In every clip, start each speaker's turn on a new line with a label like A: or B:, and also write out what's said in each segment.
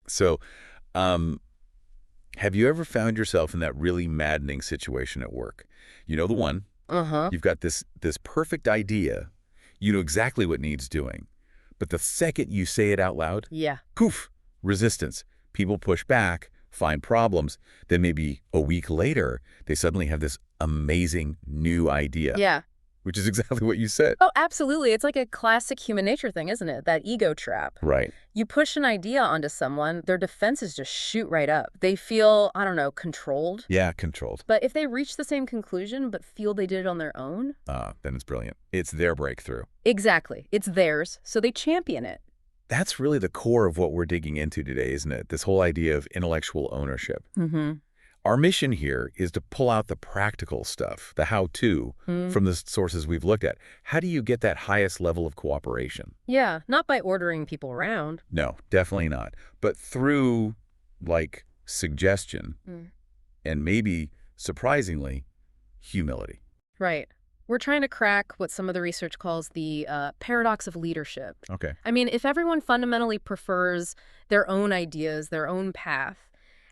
A: So, um, have you ever found yourself in that really maddening situation at work? You know the one.
B: Uh-huh.
A: You've got this perfect idea. You know exactly what needs doing. But the second you say it out loud,
B: Yeah.
A: poof, resistance. People push back, find problems. Then maybe a week later, they suddenly have this amazing new idea,
B: Yeah.
A: which is exactly what you said.
B: Oh, absolutely. It's like a classic human nature thing, isn't it? That ego trap.
A: Right.
B: You push an idea onto someone, their defenses just shoot right up. They feel, I don't know, controlled.
A: Yeah, controlled.
B: But if they reach the same conclusion but feel they did it on their own,
A: Then it's brilliant. It's their breakthrough.
B: exactly. It's theirs, so they champion it.
A: That's really the core of what we're digging into today, isn't it? This whole idea of intellectual ownership.
B: Mm-hmm.
A: Our mission here is to pull out the practical stuff, the how-to, from the sources we've looked at. How do you get that highest level of cooperation?
B: Yeah, not by ordering people around.
A: No, definitely not. But through, like, suggestion and maybe, surprisingly, humility.
B: Right. We're trying to crack what some of the research calls the paradox of leadership.
A: Okay.
B: I mean, if everyone fundamentally prefers their own ideas, their own path,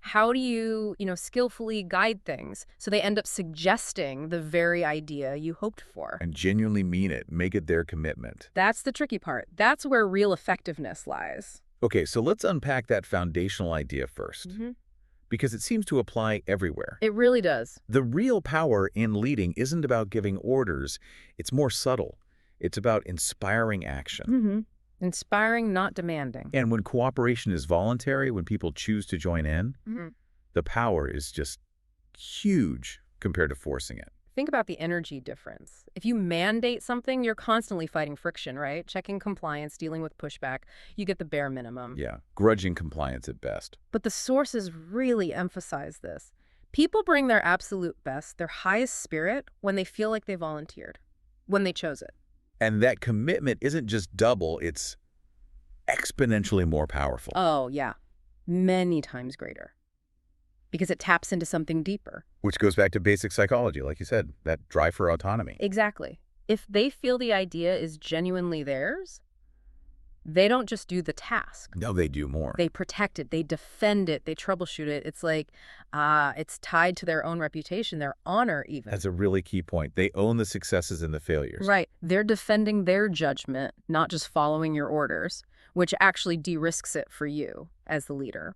B: how do you, skillfully guide things so they end up suggesting the very idea you hoped for?
A: And genuinely mean it. Make it their commitment.
B: That's the tricky part. That's where real effectiveness lies.
A: Okay, so let's unpack that foundational idea first, because it seems to apply everywhere.
B: It really does.
A: The real power in leading isn't about giving orders. It's more subtle. It's about inspiring action.
B: Inspiring, not demanding.
A: And when cooperation is voluntary, when people choose to join in, the power is just huge compared to forcing it.
B: Think about the energy difference. If you mandate something, you're constantly fighting friction, right? Checking compliance, dealing with pushback. You get the bare minimum.
A: Yeah, grudging compliance at best.
B: But the sources really emphasize this. People bring their absolute best, their highest spirit, when they feel like they volunteered, when they chose it.
A: And that commitment isn't just double, it's exponentially more powerful.
B: Oh, yeah. Many times greater. Because it taps into something deeper.
A: Which goes back to basic psychology, like you said, that drive for autonomy.
B: Exactly. If they feel the idea is genuinely theirs, they don't just do the task.
A: No, they do more.
B: They protect it, they defend it, they troubleshoot it. It's like, it's tied to their own reputation, their honor even.
A: That's a really key point. They own the successes and the failures.
B: Right. They're defending their judgment, not just following your orders, which actually de-risks it for you as the leader.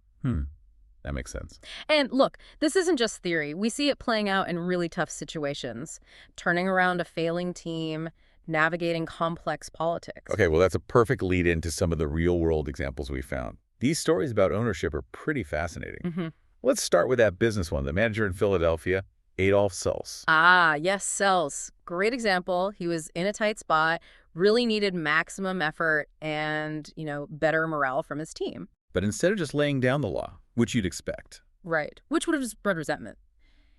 A: That makes sense.
B: And look, this isn't just theory. We see it playing out in really tough situations, turning around a failing team, navigating complex politics.
A: Okay, well, that's a perfect lead into some of the real-world examples we found. These stories about ownership are pretty fascinating. Let's start with that business one, the manager in Philadelphia, Adolf Sels.
B: Ah, yes, Sels. Great example. He was in a tight spot, really needed maximum effort and, better morale from his team.
A: But instead of just laying down the law, which you'd expect.
B: Right. Which would have spread resentment.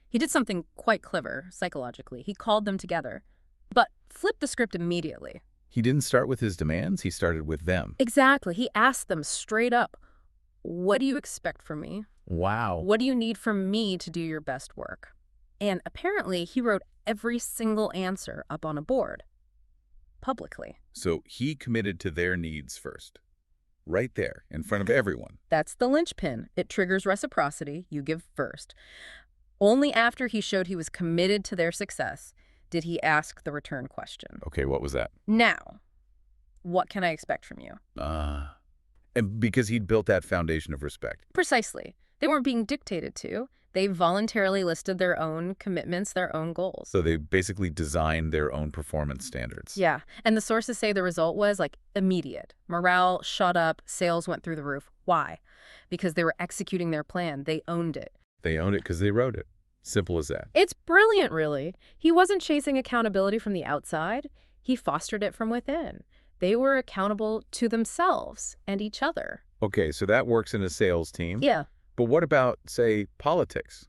B: He did something quite clever, psychologically. He called them together, but flipped the script immediately.
A: He didn't start with his demands, he started with them.
B: Exactly. He asked them straight up, what do you expect from me?
A: Wow.
B: What do you need from me to do your best work? And apparently, he wrote every single answer up on a board, publicly.
A: So he committed to their needs first. Right there, in front of everyone.
B: That's the linchpin. It triggers reciprocity. You give first. Only after he showed he was committed to their success did he ask the return question.
A: Okay, what was that?
B: Now, what can I expect from you?
A: And because he'd built that foundation of respect.
B: Precisely. They weren't being dictated to. They voluntarily listed their own commitments, their own goals.
A: So they basically designed their own performance standards.
B: Yeah. And the sources say the result was immediate. Morale shot up, sales went through the roof. Why? Because they were executing their plan. They owned it.
A: They owned it because they wrote it. Simple as that.
B: It's brilliant, really. He wasn't chasing accountability from the outside. He fostered it from within. They were accountable to themselves and each other.
A: Okay, so that works in a sales team.
B: Yeah.
A: But what about, say, politics?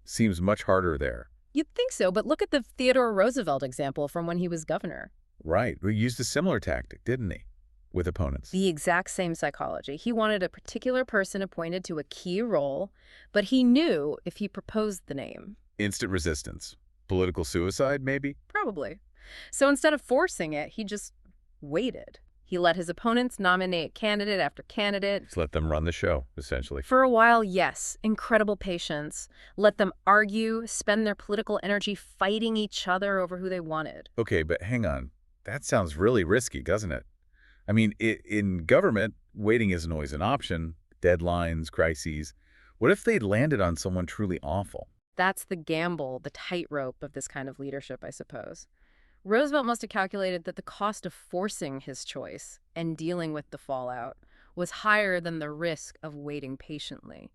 A: Seems much harder there.
B: You'd think so, but look at the Theodore Roosevelt example from when he was governor.
A: Right. We used a similar tactic, didn't he? With opponents.
B: The exact same psychology. He wanted a particular person appointed to a key role, but he knew if he proposed the name.
A: Instant resistance. Political suicide, maybe?
B: Probably. So instead of forcing it, he just waited. He let his opponents nominate candidate after candidate.
A: Just let them run the show, essentially.
B: For a while, yes, incredible patience. Let them argue, spend their political energy fighting each other over who they wanted.
A: Okay, but hang on. That sounds really risky, doesn't it? I mean, in government, waiting isn't always an option. Deadlines, crises. What if they'd landed on someone truly awful?
B: That's the gamble, the tightrope of this kind of leadership, I suppose. Roosevelt must have calculated that the cost of forcing his choice and dealing with the fallout was higher than the risk of waiting patiently.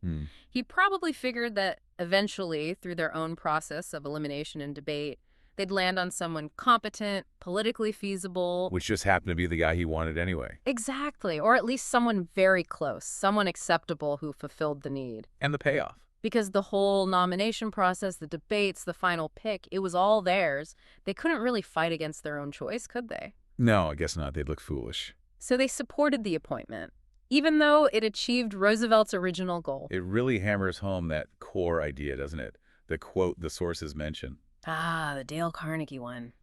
B: He probably figured that eventually, through their own process of elimination and debate, they'd land on someone competent, politically feasible.
A: Which just happened to be the guy he wanted anyway.
B: Exactly, or at least someone very close, someone acceptable who fulfilled the need.
A: And the payoff.
B: Because the whole nomination process, the debates, the final pick, it was all theirs. They couldn't really fight against their own choice, could they?
A: No, I guess not. They'd look foolish.
B: So they supported the appointment, even though it achieved Roosevelt's original goal.
A: It really hammers home that core idea, doesn't it? The quote the sources mention.
B: Ah, the Dale Carnegie one.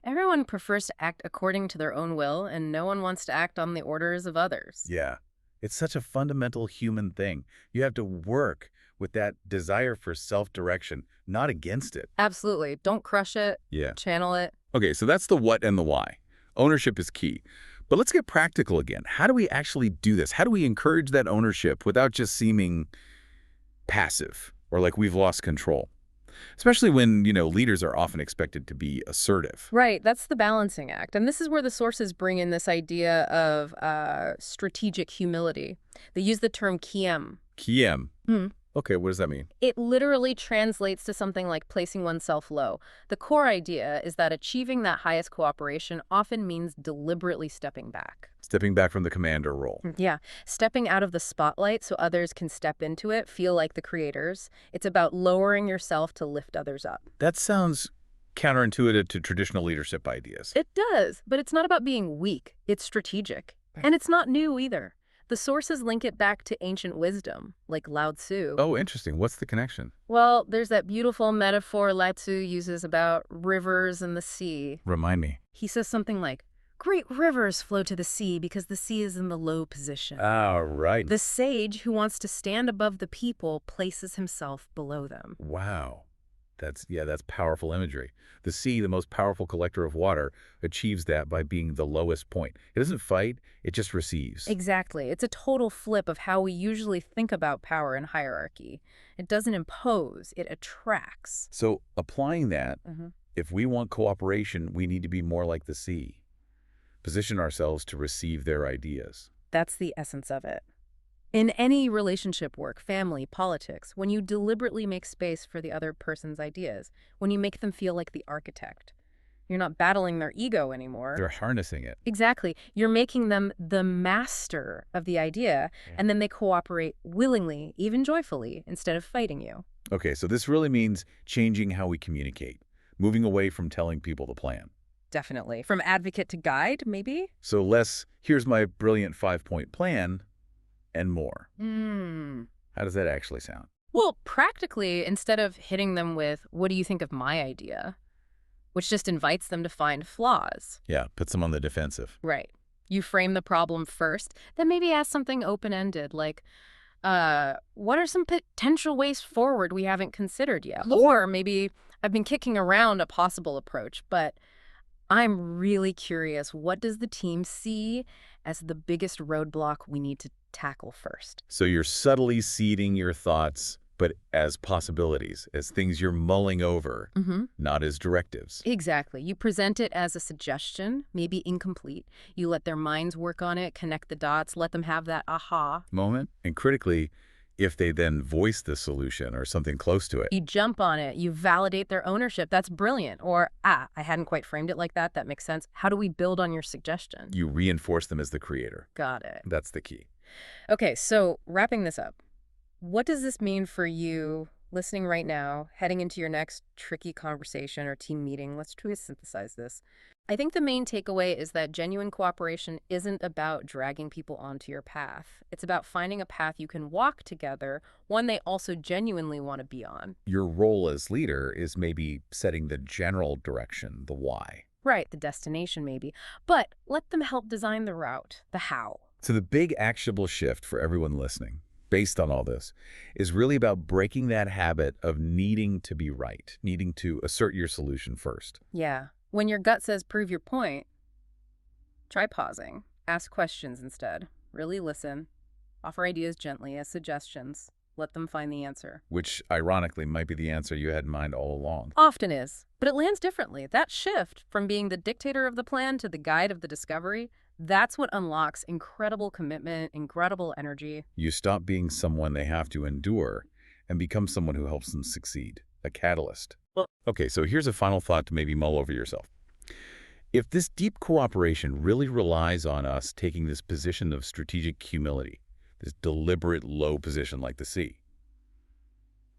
B: Everyone prefers to act according to their own will, and no one wants to act on the orders of others.
A: Yeah. It's such a fundamental human thing. You have to work with that desire for self-direction, not against it.
B: Absolutely. Don't crush it.
A: Yeah.
B: Channel it.
A: Okay, so that's the what and the why. Ownership is key. But let's get practical again. How do we actually do this? How do we encourage that ownership without just seeming passive or like we've lost control? Especially when, leaders are often expected to be assertive.
B: Right. That's the balancing act. And this is where the sources bring in this idea of strategic humility. They use the term kiem.
A: Kiem? Okay, what does that mean?
B: It literally translates to something like placing oneself low. The core idea is that achieving that highest cooperation often means deliberately stepping back.
A: Stepping back from the commander role.
B: Yeah, stepping out of the spotlight so others can step into it, feel like the creators. It's about lowering yourself to lift others up.
A: That sounds counterintuitive to traditional leadership ideas.
B: It does, but it's not about being weak. It's strategic. And it's not new either. The sources link it back to ancient wisdom, like Lao Tzu.
A: Oh, interesting. What's the connection?
B: Well, there's that beautiful metaphor Lao Tzu uses about rivers and the sea.
A: Remind me.
B: He says something like, great rivers flow to the sea because the sea is in the low position.
A: Ah, right.
B: The sage who wants to stand above the people places himself below them.
A: Wow. That's powerful imagery. The sea, the most powerful collector of water, achieves that by being the lowest point. It doesn't fight, it just receives.
B: Exactly. It's a total flip of how we usually think about power and hierarchy. It doesn't impose, it attracts.
A: So applying that, if we want cooperation, we need to be more like the sea. Position ourselves to receive their ideas.
B: That's the essence of it. In any relationship work, family, politics, when you deliberately make space for the other person's ideas, when you make them feel like the architect, you're not battling their ego anymore.
A: They're harnessing it.
B: Exactly. You're making them the master of the idea, and then they cooperate willingly, even joyfully, instead of fighting you.
A: Okay, so this really means changing how we communicate, moving away from telling people the plan.
B: Definitely. From advocate to guide, maybe?
A: So less, here's my brilliant 5-point plan, and more. How does that actually sound?
B: Well, practically, instead of hitting them with, what do you think of my idea? Which just invites them to find flaws.
A: Yeah, puts them on the defensive.
B: Right. You frame the problem first, then maybe ask something open-ended, like, what are some potential ways forward we haven't considered yet? Or maybe I've been kicking around a possible approach, but I'm really curious, what does the team see as the biggest roadblock we need to tackle first?
A: So you're subtly seeding your thoughts, but as possibilities, as things you're mulling over, not as directives.
B: Exactly. You present it as a suggestion, maybe incomplete. You let their minds work on it, connect the dots, let them have that aha
A: moment. And critically, if they then voice the solution or something close to it.
B: You jump on it. You validate their ownership. That's brilliant. Or, I hadn't quite framed it like that. That makes sense. How do we build on your suggestion?
A: You reinforce them as the creator.
B: Got it.
A: That's the key.
B: Okay, so wrapping this up, what does this mean for you listening right now, heading into your next tricky conversation or team meeting? Let's try to synthesize this. I think the main takeaway is that genuine cooperation isn't about dragging people onto your path. It's about finding a path you can walk together, one they also genuinely want to be on.
A: Your role as leader is maybe setting the general direction, the why.
B: Right, the destination maybe. But let them help design the route, the how.
A: So the big actionable shift for everyone listening, based on all this, is really about breaking that habit of needing to be right, needing to assert your solution first.
B: Yeah. When your gut says prove your point, try pausing. Ask questions instead. Really listen. Offer ideas gently as suggestions. Let them find the answer.
A: Which, ironically, might be the answer you had in mind all along.
B: Often is, but it lands differently. That shift from being the dictator of the plan to the guide of the discovery, that's what unlocks incredible commitment, incredible energy.
A: You stop being someone they have to endure and become someone who helps them succeed, a catalyst. Okay, so here's a final thought to maybe mull over yourself. If this deep cooperation really relies on us taking this position of strategic humility, this deliberate low position like the sea,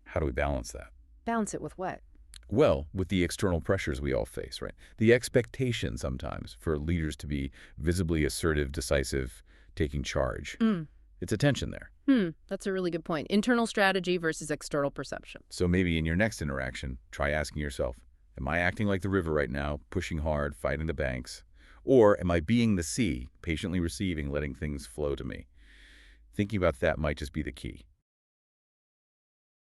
A: how do we balance that?
B: Balance it with what?
A: Well, with the external pressures we all face, right? The expectation sometimes for leaders to be visibly assertive, decisive, taking charge. It's a tension there.
B: That's a really good point. Internal strategy versus external perception.
A: So maybe in your next interaction, try asking yourself, am I acting like the river right now, pushing hard, fighting the banks? Or am I being the sea, patiently receiving, letting things flow to me? Thinking about that might just be the key.